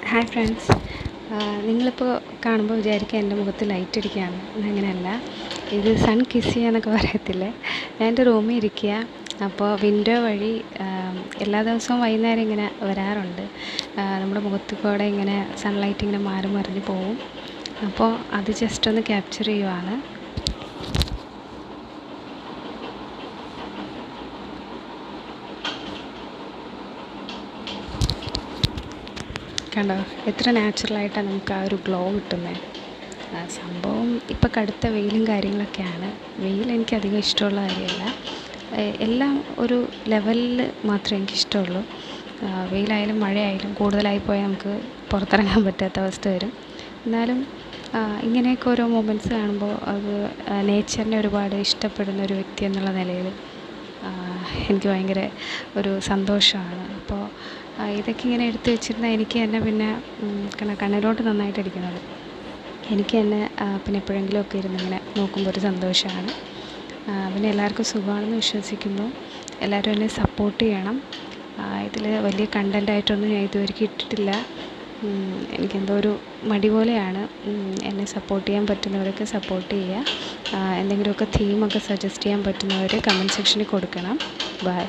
Hi friends, നിങ്ങളിപ്പോൾ കാണുമ്പോൾ വിചാരിക്കുക എൻ്റെ മുഖത്ത് ലൈറ്റ് അടിക്കുകയാണ്. അങ്ങനെയല്ല, ഇത് സൺ കിസ് ചെയ്യാന്നൊക്കെ പറയത്തില്ലേ. ഞാൻ എൻ്റെ റൂമിൽ ഇരിക്കുക. അപ്പോൾ വിൻഡോ വഴി എല്ലാ ദിവസവും വൈകുന്നേരം ഇങ്ങനെ വരാറുണ്ട്. നമ്മുടെ മുഖത്ത് കൂടെ ഇങ്ങനെ സൺലൈറ്റ് ഇങ്ങനെ മാറി മറിഞ്ഞ് പോവും. അപ്പോൾ അത് ജസ്റ്റ് ഒന്ന് ക്യാപ്ചർ ചെയ്യുവാണ്. കണ്ടോ, എത്ര നാച്ചുറലായിട്ടാണ് നമുക്ക് ആ ഒരു ഗ്ലോ കിട്ടുന്നത്. സംഭവം ഇപ്പോൾ കടുത്ത വെയിലും കാര്യങ്ങളൊക്കെയാണ്. വെയിൽ എനിക്ക് അധികം ഇഷ്ടമുള്ള കാര്യമല്ല. എല്ലാം ഒരു ലെവലിൽ മാത്രമേ എനിക്കിഷ്ടമുള്ളൂ. വെയിലായാലും മഴയായാലും കൂടുതലായി പോയാൽ നമുക്ക് പുറത്തിറങ്ങാൻ പറ്റാത്ത അവസ്ഥ വരും. എന്നാലും ഇങ്ങനെയൊക്കെ ഓരോ മൊമെൻറ്റ്സ് കാണുമ്പോൾ അത് നേച്ചറിനെ ഒരുപാട് ഇഷ്ടപ്പെടുന്ന ഒരു വ്യക്തി എന്നുള്ള നിലയിൽ എനിക്ക് ഭയങ്കര ഒരു സന്തോഷമാണ്. അപ്പോൾ ഇതൊക്കെ ഇങ്ങനെ എടുത്തു വെച്ചിരുന്നാൽ എനിക്ക് തന്നെ പിന്നെ കണ്ണിലോട്ട് നന്നായിട്ട് അടിക്കുന്നത്. എനിക്ക് തന്നെ പിന്നെ എപ്പോഴെങ്കിലുമൊക്കെ ഇരുന്ന് ഇങ്ങനെ നോക്കുമ്പോൾ ഒരു സന്തോഷമാണ്. പിന്നെ എല്ലാവർക്കും സുഖമാണെന്ന് വിശ്വസിക്കുന്നു. എല്ലാവരും എന്നെ സപ്പോർട്ട് ചെയ്യണം. ഇതിൽ വലിയ കണ്ടൻ്റായിട്ടൊന്നും ഞാൻ ഇതുവരെയ്ക്ക് ഇട്ടിട്ടില്ല. എനിക്കെന്തോ ഒരു മടി പോലെയാണ്. എന്നെ സപ്പോർട്ട് ചെയ്യാൻ പറ്റുന്നവരൊക്കെ സപ്പോർട്ട് ചെയ്യുക. എന്തെങ്കിലുമൊക്കെ തീമൊക്കെ സജസ്റ്റ് ചെയ്യാൻ പറ്റുന്നവർ കമൻറ്റ് സെക്ഷനിൽ കൊടുക്കണം. ബൈ.